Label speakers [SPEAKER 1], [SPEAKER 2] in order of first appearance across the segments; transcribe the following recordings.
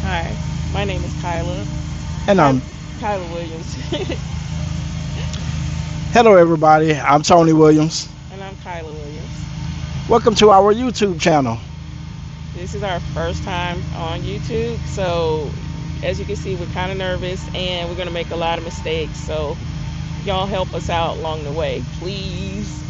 [SPEAKER 1] Hi, my name is Kyla.
[SPEAKER 2] And
[SPEAKER 1] Kyla, Kyla Williams.
[SPEAKER 2] hello everybody. I'm Tony Williams.
[SPEAKER 1] And I'm Kyla Williams.
[SPEAKER 2] Welcome to our YouTube channel.
[SPEAKER 1] This is our first time on YouTube, so as you can see, we're kind of nervous and we're going to make a lot of mistakes. So, y'all help us out along the way, please.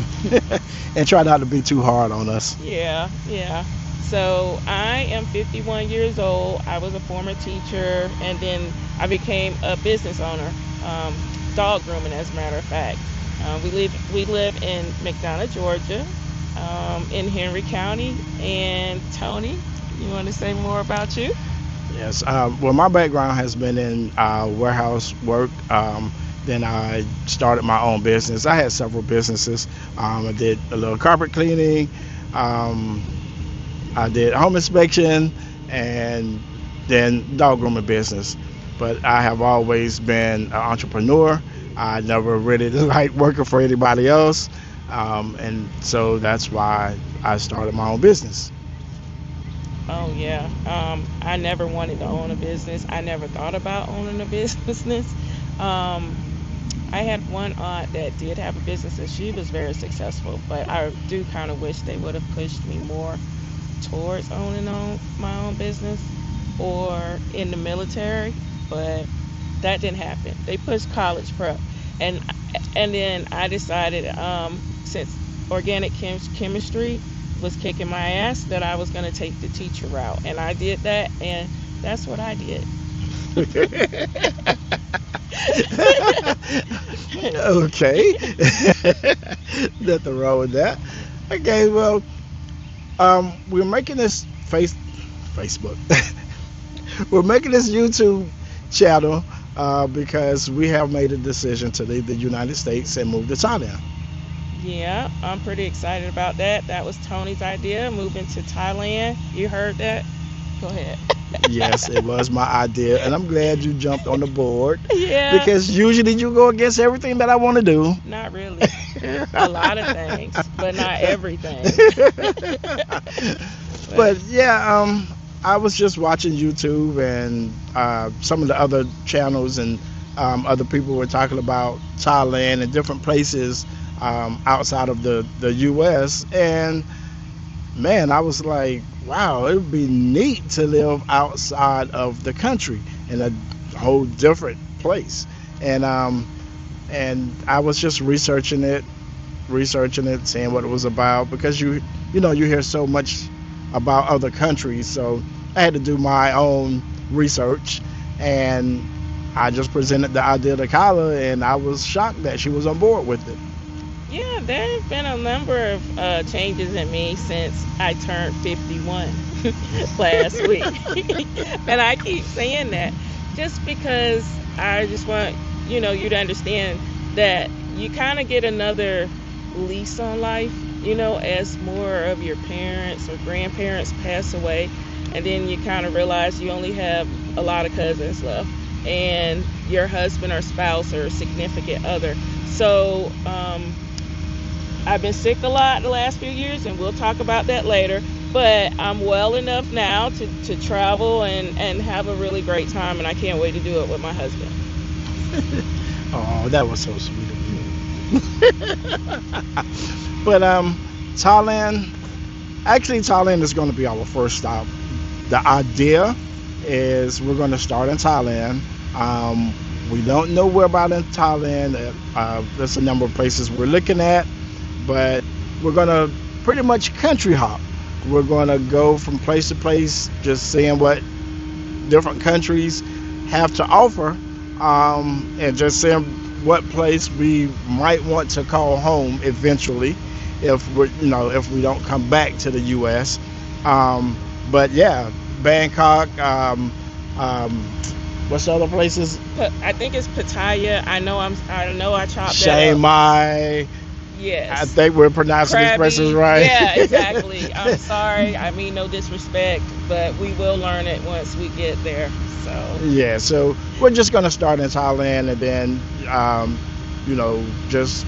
[SPEAKER 2] And try not to be too hard on us.
[SPEAKER 1] Yeah, yeah. So, I am 51 years old. I was a former teacher and then I became a business owner, um, dog grooming, as a matter of fact. We live in McDonough, Georgia, in Henry County. And Tony, you want to say more about you?
[SPEAKER 2] Yes. Well, my background has been in warehouse work. Then I started my own business. I had several businesses. I did a little carpet cleaning. Um, I did home inspection, and then dog grooming business. But I have always been an entrepreneur. I never really liked working for anybody else, and so that's why I started my own business.
[SPEAKER 1] Oh yeah. I never wanted to own a business. I never thought about owning a business. Um, I had one aunt that did have a business and she was very successful, but I do kind of wish they would have pushed me more towards owning my own business or in the military, but that didn't happen. They pushed college prep, and and then I decided, since organic chemistry was kicking my ass, that I was going to take the teacher route, and I did that, and that's what I did.
[SPEAKER 2] Okay. Nothing wrong with that. Okay, well, we're making this Facebook. We're making this YouTube channel because we have made a decision to leave the United States and move to Thailand.
[SPEAKER 1] Yeah, I'm pretty excited about that. That was Tony's idea, moving to Thailand. You heard that? Go ahead.
[SPEAKER 2] Yes, it was my idea, and I'm glad you jumped on the board
[SPEAKER 1] Yeah,
[SPEAKER 2] because usually you go against everything that I want to do.
[SPEAKER 1] not really. A lot of things, but not everything. But
[SPEAKER 2] But yeah, I was just watching YouTube and some of the other channels, and other people were talking about Thailand and different places outside of the U.S. And man, I was like, wow, it would be neat to live outside of the country in a whole different place. And I was just researching it, seeing what it was about because you hear so much about other countries. So I had to do my own research, and I just presented the idea to Kyla, and I was shocked that she was on board with it.
[SPEAKER 1] yeah, there have been a number of changes in me since I turned 51 last week. And I keep saying that just because I just want, you to understand that you kind of get another lease on life, as more of your parents or grandparents pass away. And then you kind of realize you only have a lot of cousins left and your husband or spouse or significant other. So, I've been sick a lot the last few years, and we'll talk about that later. But I'm well enough now to travel and have a really great time, and I can't wait to do it with my husband.
[SPEAKER 2] Oh, that was so sweet of you. But Thailand, actually, Thailand is going to be our first stop. The idea is we're going to start in Thailand. We don't know where about in Thailand. There's a number of places we're looking at, but we're going to pretty much country hop. We're going to go from place to place, just seeing what different countries have to offer, and just seeing what place we might want to call home eventually, if we don't come back to the U.S. But yeah, Bangkok. What's the other places?
[SPEAKER 1] I think it's Pattaya. I know I chopped that
[SPEAKER 2] Chiang
[SPEAKER 1] up.
[SPEAKER 2] Mai. I
[SPEAKER 1] Yes.
[SPEAKER 2] think we're pronouncing these places
[SPEAKER 1] Krabi.
[SPEAKER 2] right.
[SPEAKER 1] Yeah, exactly. I'm sorry. I mean no disrespect, but we will learn it once we get there. So,
[SPEAKER 2] Yeah, so we're just gonna start in Thailand, and then just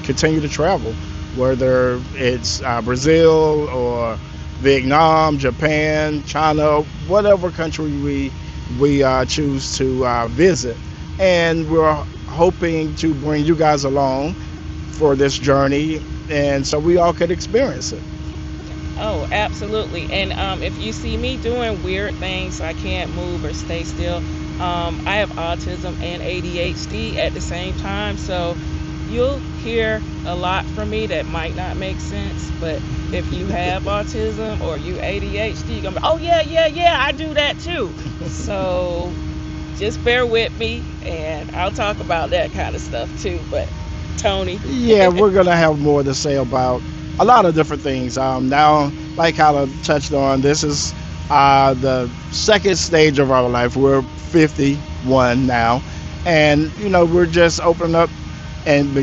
[SPEAKER 2] continue to travel, whether it's Brazil or Vietnam, Japan, China, whatever country we we choose to visit. And we're hoping to bring you guys along for this journey, and so we all could experience it.
[SPEAKER 1] Oh, absolutely. And if you see me doing weird things, I can't move or stay still. I have autism and ADHD at the same time, so you'll hear a lot from me that might not make sense. But if you have autism or you ADHD, you're gonna be, oh yeah, yeah, yeah, I do that too. So just bear with me, and I'll talk about that kind of stuff too. But Tony,
[SPEAKER 2] Yeah, we're gonna have more to say about a lot of different things. Now, like Kyla touched on, this is the second stage of our life. We're 51 now, and we're just opening up and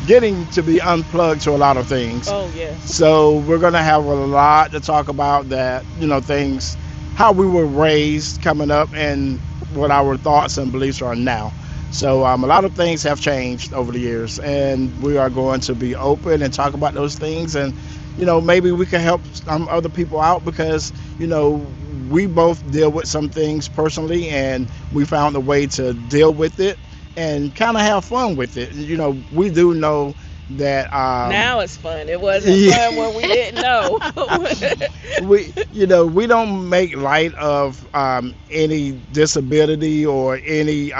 [SPEAKER 2] getting to be unplugged to a lot of things.
[SPEAKER 1] oh yes,
[SPEAKER 2] So we're gonna have a lot to talk about that. Things, how we were raised coming up, and what our thoughts and beliefs are now. So a lot of things have changed over the years, and we are going to be open and talk about those things. And maybe we can help other people out, because we both deal with some things personally, and we found a way to deal with it and kind of have fun with it. We do know that
[SPEAKER 1] now it's fun. It wasn't
[SPEAKER 2] yeah,
[SPEAKER 1] fun when we didn't know.
[SPEAKER 2] we don't make light of any disability or any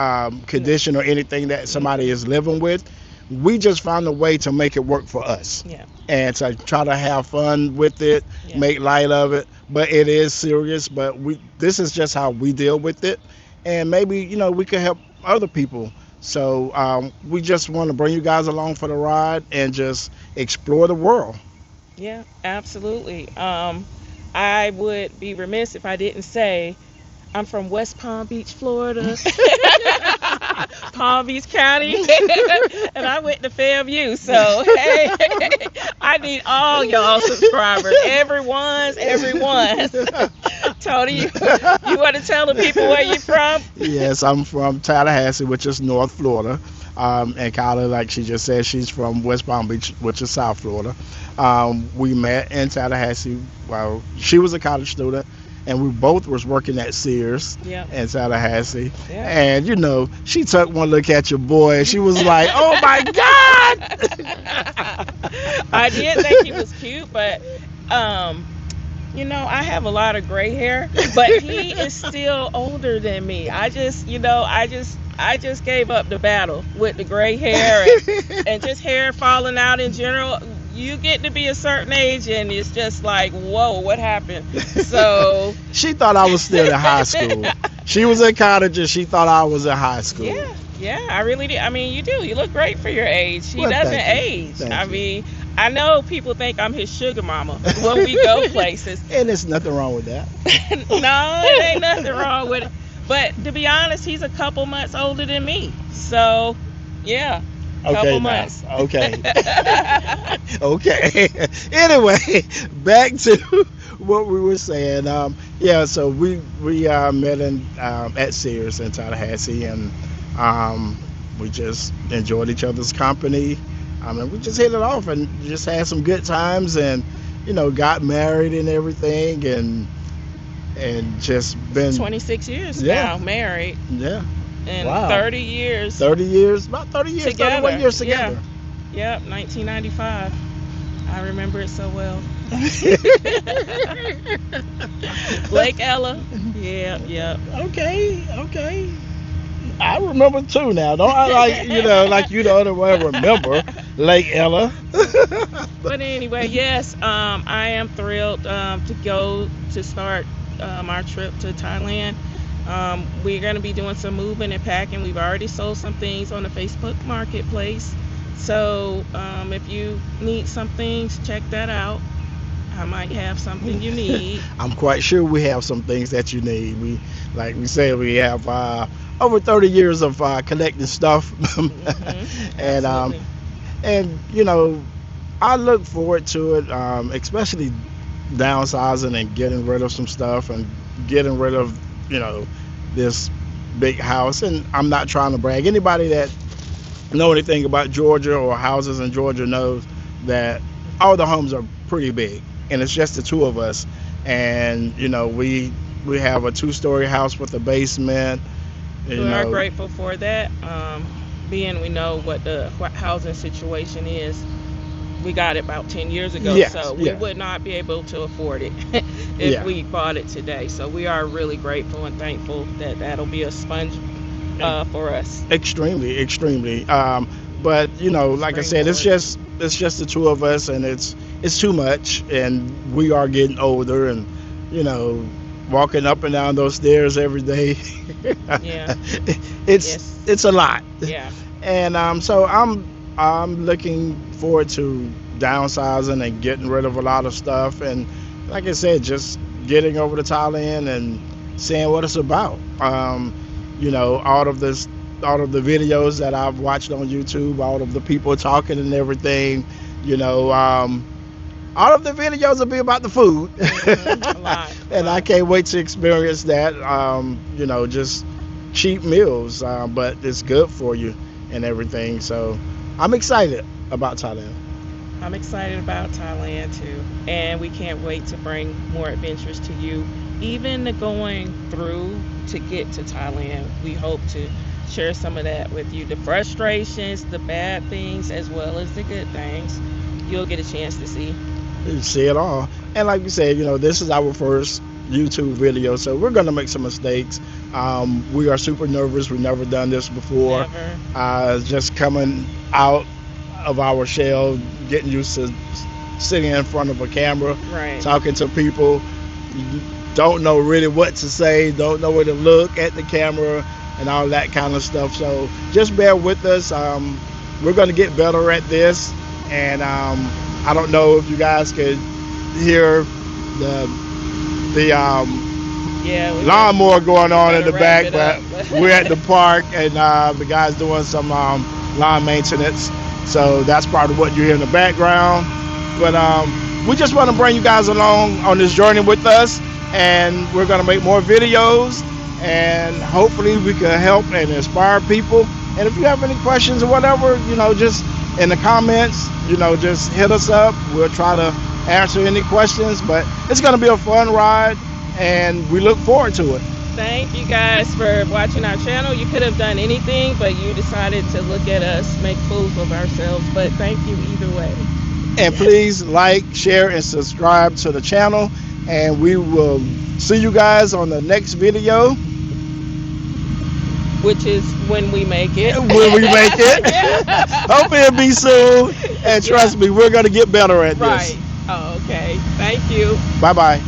[SPEAKER 2] condition or anything that somebody is living with. We just found a way to make it work for us,
[SPEAKER 1] Yeah,
[SPEAKER 2] and to try to have fun with it,
[SPEAKER 1] yeah,
[SPEAKER 2] make light of it. But it is serious. But this is just how we deal with it, and maybe we could help other people. So we just want to bring you guys along for the ride and just explore the world.
[SPEAKER 1] yeah, absolutely. I would be remiss if I didn't say I'm from West Palm Beach, Florida, Palm Beach County, and I went to FAMU. So hey, I need all y'all subscribers, everyone's. Tony, you want to tell the people where you from?
[SPEAKER 2] Yes, I'm from Tallahassee, which is North Florida. And Kyla, like she just said, she's from West Palm Beach, which is South Florida. We met in Tallahassee. Well, she was a college student, and we both was working at Sears
[SPEAKER 1] Yeah,
[SPEAKER 2] in Tallahassee.
[SPEAKER 1] yeah.
[SPEAKER 2] And she took one look at your boy, and she was like, "Oh my God!"
[SPEAKER 1] I did think he was cute, but I have a lot of gray hair, but he is still older than me. I just gave up the battle with the gray hair and just hair falling out in general. You get to be a certain age, and it's just like, whoa, what happened? So
[SPEAKER 2] She thought I was still in high school. She was in college, and she thought I was in high school.
[SPEAKER 1] yeah, yeah, I really do. I mean, you do. You look great for your age. He
[SPEAKER 2] Well,
[SPEAKER 1] doesn't
[SPEAKER 2] thank you.
[SPEAKER 1] age.
[SPEAKER 2] Thank
[SPEAKER 1] I
[SPEAKER 2] you.
[SPEAKER 1] mean, I know people think I'm his sugar mama when we go places.
[SPEAKER 2] And there's nothing wrong with that.
[SPEAKER 1] No, it ain't nothing wrong with it. But to be honest, he's a couple months older than me. So, yeah, couple
[SPEAKER 2] Okay, now.
[SPEAKER 1] months.
[SPEAKER 2] Okay. Okay. Anyway, back to what we were saying. Yeah, so we met at Sears in Tallahassee, and we just enjoyed each other's company. And we just hit it off and just had some good times, and got married and everything, and just been
[SPEAKER 1] 26 years
[SPEAKER 2] Yeah.
[SPEAKER 1] now, married,
[SPEAKER 2] yeah,
[SPEAKER 1] and
[SPEAKER 2] Wow.
[SPEAKER 1] 30 years
[SPEAKER 2] 30 years, about 30 years,
[SPEAKER 1] together.
[SPEAKER 2] 31 years together.
[SPEAKER 1] Yeah. Yep, 1995. I remember it so well. Lake Ella. Yeah, yeah.
[SPEAKER 2] Okay. I remember too now. Don't I like you the other one remember Lake Ella.
[SPEAKER 1] But anyway, yes, I am thrilled to go to start our trip to Thailand. We're going to be doing some moving and packing. We've already sold some things on the Facebook Marketplace. So if you need some things, check that out. I might have something you need.
[SPEAKER 2] I'm quite sure we have some things that you need. Like we said, we have over 30 years of collecting stuff, and
[SPEAKER 1] Absolutely.
[SPEAKER 2] I look forward to it, especially downsizing and getting rid of some stuff and getting rid of this big house. And I'm not trying to brag. Anybody that know anything about Georgia or houses in Georgia knows that all the homes are pretty big, and it's just the two of us. And we We have a 2-story house with a basement. You
[SPEAKER 1] We are
[SPEAKER 2] know,
[SPEAKER 1] grateful for that. Being we know what the housing situation is, we got it about 10 years ago,
[SPEAKER 2] yes,
[SPEAKER 1] so we
[SPEAKER 2] yes,
[SPEAKER 1] would not be able to afford it if
[SPEAKER 2] yeah,
[SPEAKER 1] we bought it today. So we are really grateful and thankful that that'll be a sponge for us.
[SPEAKER 2] extremely, extremely. But like I said,
[SPEAKER 1] Springboard.
[SPEAKER 2] it's just the two of us, and it's too much, and we are getting older, and you know, walking up and down those stairs every day,
[SPEAKER 1] Yeah.
[SPEAKER 2] it's
[SPEAKER 1] Yes.
[SPEAKER 2] it's a lot.
[SPEAKER 1] Yeah.
[SPEAKER 2] And so I'm looking forward to downsizing and getting rid of a lot of stuff, and like I said, just getting over to Thailand and seeing what it's about. All of this, all of the videos that I've watched on YouTube, all of the people talking and everything. You know, all of the videos will be about the food,
[SPEAKER 1] A lot. A
[SPEAKER 2] and I
[SPEAKER 1] lot.
[SPEAKER 2] can't wait to experience that. Just cheap meals, but it's good for you and everything. So I'm excited about Thailand.
[SPEAKER 1] I'm excited about Thailand too, and we can't wait to bring more adventures to you. Even the going through to get to Thailand, we hope to share some of that with you. The frustrations, the bad things, as well as the good things, you'll get a chance to see.
[SPEAKER 2] You see it all, and like you said, this is our first YouTube video, so we're gonna make some mistakes. We are super nervous. We've never done this before.
[SPEAKER 1] Never.
[SPEAKER 2] Just coming out of our shell, getting used to sitting in front of a camera,
[SPEAKER 1] Right.
[SPEAKER 2] talking to people. You don't know really what to say, don't know where to look at the camera, and all that kind of stuff. So just bear with us. We're going to get better at this, and I don't know if you guys could hear the
[SPEAKER 1] Yeah.
[SPEAKER 2] lawnmower going on in
[SPEAKER 1] gotta
[SPEAKER 2] the
[SPEAKER 1] wrap
[SPEAKER 2] back,
[SPEAKER 1] it
[SPEAKER 2] but
[SPEAKER 1] up.
[SPEAKER 2] we're at the park, and the guy's doing some lawn maintenance. So that's probably what you hear in the background. But we just want to bring you guys along on this journey with us, and we're going to make more videos, and hopefully we can help and inspire people. And if you have any questions or whatever, just in the comments, just hit us up. We'll try to answer any questions, but it's going to be a fun ride, and we look forward to it.
[SPEAKER 1] Thank you guys for watching our channel. You could have done anything, but you decided to look at us, make fools of ourselves. But thank you either way.
[SPEAKER 2] And please like, share, and subscribe to the channel. And we will see you guys on the next video
[SPEAKER 1] Which is when we make it.
[SPEAKER 2] when we make it. Hopefully it'll be soon. And trust me, we're going to get better at this.
[SPEAKER 1] Right. Oh, okay. Thank you.
[SPEAKER 2] Bye-bye.